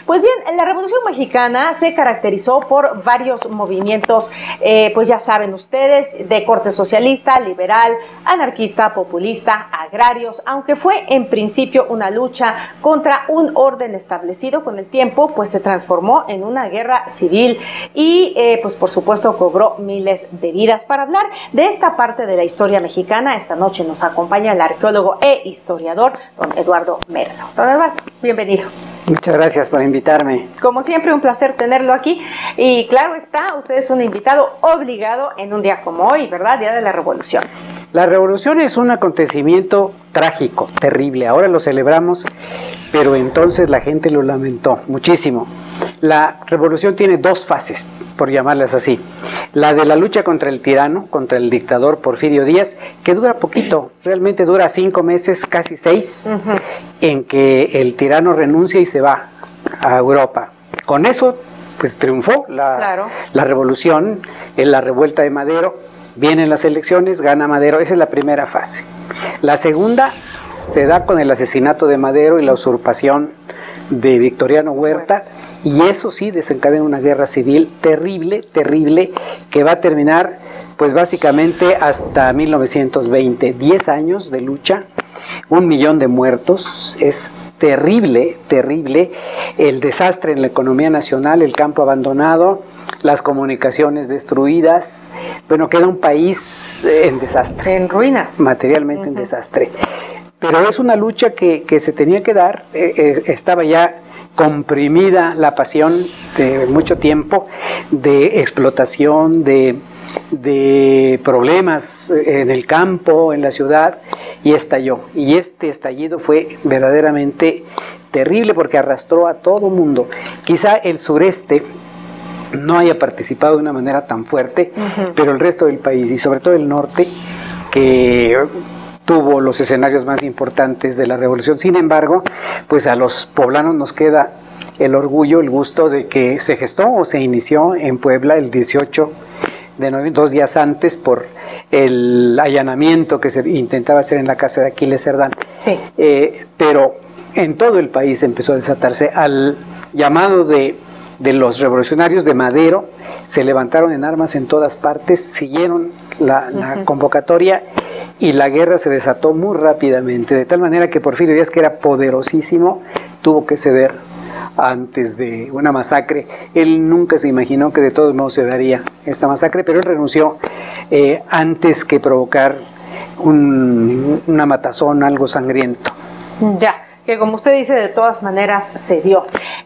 Pues bien, la Revolución Mexicana se caracterizó por varios movimientos, pues ya saben ustedes, de corte socialista, liberal, anarquista, populista, agrarios, aunque fue en principio una lucha contra un orden establecido. Con el tiempo, pues se transformó en una guerra civil y, pues por supuesto, cobró miles de vidas. Para hablar de esta parte de la historia mexicana, esta noche nos acompaña el arqueólogo e historiador, don Eduardo Merlo. Don Eduardo, bienvenido. Muchas gracias por invitarme. Como siempre, un placer tenerlo aquí. Y claro está, usted es un invitado obligado en un día como hoy, ¿verdad? Día de la Revolución. La Revolución es un acontecimiento trágico, terrible. Ahora lo celebramos, pero entonces la gente lo lamentó muchísimo. La Revolución tiene dos fases, por llamarlas así. La de la lucha contra el tirano, contra el dictador Porfirio Díaz, que dura poquito, realmente dura 5 meses, casi 6, en que el tirano renuncia y se va a Europa. Con eso, pues triunfó la Revolución, en la revuelta de Madero. Vienen las elecciones, gana Madero, esa es la primera fase. La segunda se da con el asesinato de Madero y la usurpación de Victoriano Huerta, y eso sí desencadena una guerra civil terrible, terrible, que va a terminar pues básicamente hasta 1920, 10 años de lucha, 1 millón de muertos, es terrible, terrible, el desastre en la economía nacional, el campo abandonado, las comunicaciones destruidas, bueno, queda un país en desastre. En ruinas. Materialmente en desastre. Pero es una lucha que se tenía que dar, estaba ya comprimida la pasión de mucho tiempo, de explotación, de problemas en el campo, en la ciudad, y estalló. Y este estallido fue verdaderamente terrible porque arrastró a todo mundo. Quizá el sureste no haya participado de una manera tan fuerte, pero el resto del país, y sobre todo el norte, que tuvo los escenarios más importantes de la Revolución. Sin embargo, pues a los poblanos nos queda el orgullo, el gusto de que se gestó o se inició en Puebla el 18 de noviembre, 2 días antes, por el allanamiento que se intentaba hacer en la casa de Aquiles Cerdán. Sí. Pero en todo el país empezó a desatarse al llamado de los revolucionarios de Madero, se levantaron en armas en todas partes, siguieron la convocatoria y la guerra se desató muy rápidamente, de tal manera que Porfirio Díaz, que era poderosísimo, tuvo que ceder antes de una masacre. Él nunca se imaginó que de todos modos se daría esta masacre, pero él renunció antes que provocar una matazón, algo sangriento. Ya, que como usted dice, de todas maneras se dio.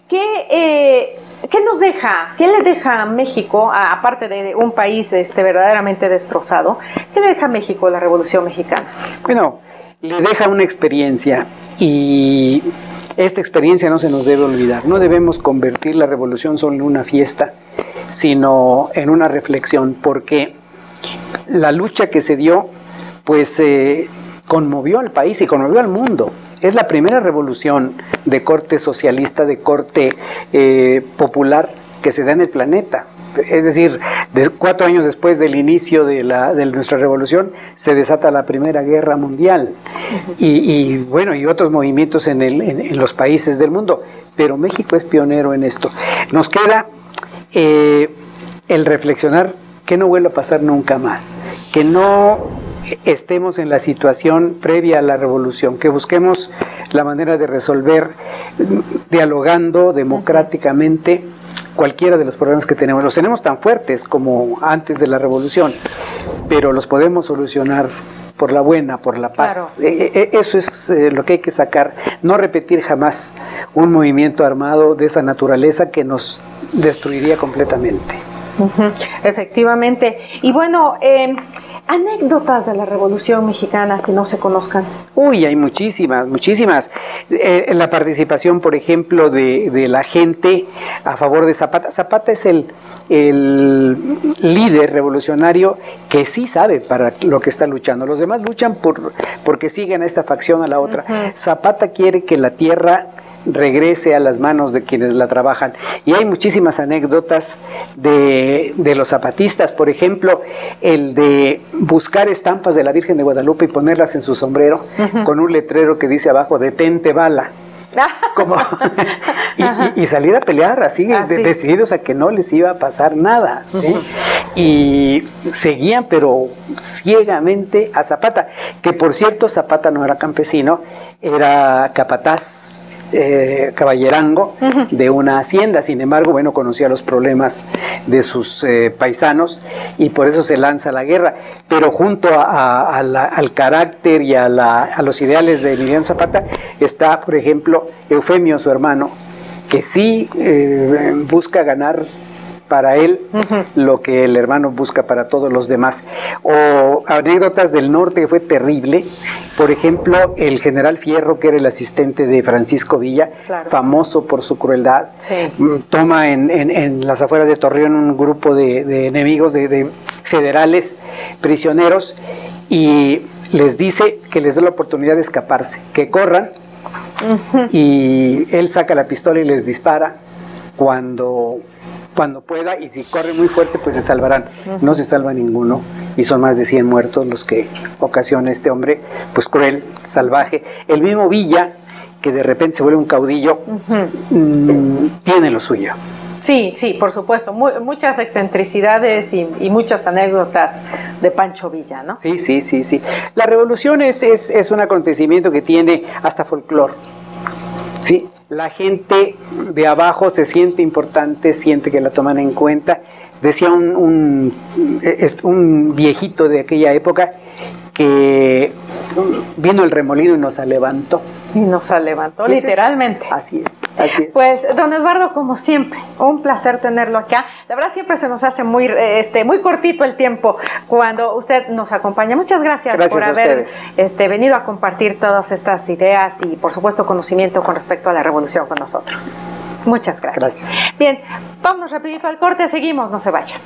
¿Qué nos deja? ¿Qué le deja a México, aparte de un país verdaderamente destrozado? ¿Qué le deja a México la Revolución Mexicana? Bueno, le deja una experiencia, y esta experiencia no se nos debe olvidar. No debemos convertir la Revolución solo en una fiesta, sino en una reflexión, porque la lucha que se dio, pues conmovió al país y conmovió al mundo. Es la primera revolución de corte socialista, de corte popular que se da en el planeta. Es decir, 4 años después del inicio de nuestra revolución, se desata la Primera Guerra Mundial. Y bueno, y otros movimientos en los países del mundo. Pero México es pionero en esto. Nos queda el reflexionar que no vuelva a pasar nunca más. Que no estemos en la situación previa a la revolución, que busquemos la manera de resolver dialogando democráticamente cualquiera de los problemas que tenemos. Los tenemos tan fuertes como antes de la revolución, pero los podemos solucionar por la buena, por la paz. Claro. Eso es lo que hay que sacar, no repetir jamás un movimiento armado de esa naturaleza que nos destruiría completamente. Efectivamente. Y bueno, anécdotas de la Revolución Mexicana que no se conozcan. Uy, hay muchísimas, muchísimas. La participación, por ejemplo, de la gente a favor de Zapata. Zapata es el líder revolucionario que sí sabe para lo que está luchando. Los demás luchan porque siguen a esta facción a la otra. Zapata quiere que la tierra regrese a las manos de quienes la trabajan. Y hay muchísimas anécdotas de los zapatistas, por ejemplo, el de buscar estampas de la Virgen de Guadalupe y ponerlas en su sombrero con un letrero que dice abajo, detente bala. como y salir a pelear así, decididos a que no les iba a pasar nada, ¿sí? Y seguían pero ciegamente a Zapata, que por cierto Zapata no era campesino, era capataz, caballerango de una hacienda. Sin embargo, bueno, conocía los problemas de sus paisanos y por eso se lanza a la guerra. Pero junto al carácter y a los ideales de Emiliano Zapata está, por ejemplo, Eufemio, su hermano, que sí busca ganar para él lo que el hermano busca para todos los demás. O anécdotas del norte que fue terrible. Por ejemplo, el general Fierro, que era el asistente de Francisco Villa, famoso por su crueldad, toma en las afueras de Torreón un grupo de enemigos, de federales prisioneros, y les dice que les dé la oportunidad de escaparse, que corran, y él saca la pistola y les dispara cuando pueda, y si corre muy fuerte pues se salvarán. No se salva ninguno y son más de 100 muertos los que ocasiona este hombre pues cruel, salvaje. El mismo Villa, que de repente se vuelve un caudillo, tiene lo suyo. Sí, sí, por supuesto, muchas excentricidades y muchas anécdotas de Pancho Villa, ¿no? Sí, sí, sí, sí. La revolución es un acontecimiento que tiene hasta folclore, ¿sí? La gente de abajo se siente importante, siente que la toman en cuenta. Decía un viejito de aquella época que vino el remolino y nos levantó. Y nos levantó, literalmente. Así es, así es. Pues, don Eduardo, como siempre, un placer tenerlo acá. La verdad, siempre se nos hace muy cortito el tiempo cuando usted nos acompaña. Muchas gracias por haber venido a compartir todas estas ideas y, por supuesto, conocimiento con respecto a la revolución con nosotros. Muchas gracias. Gracias. Bien, vámonos rapidito al corte, seguimos, no se vayan.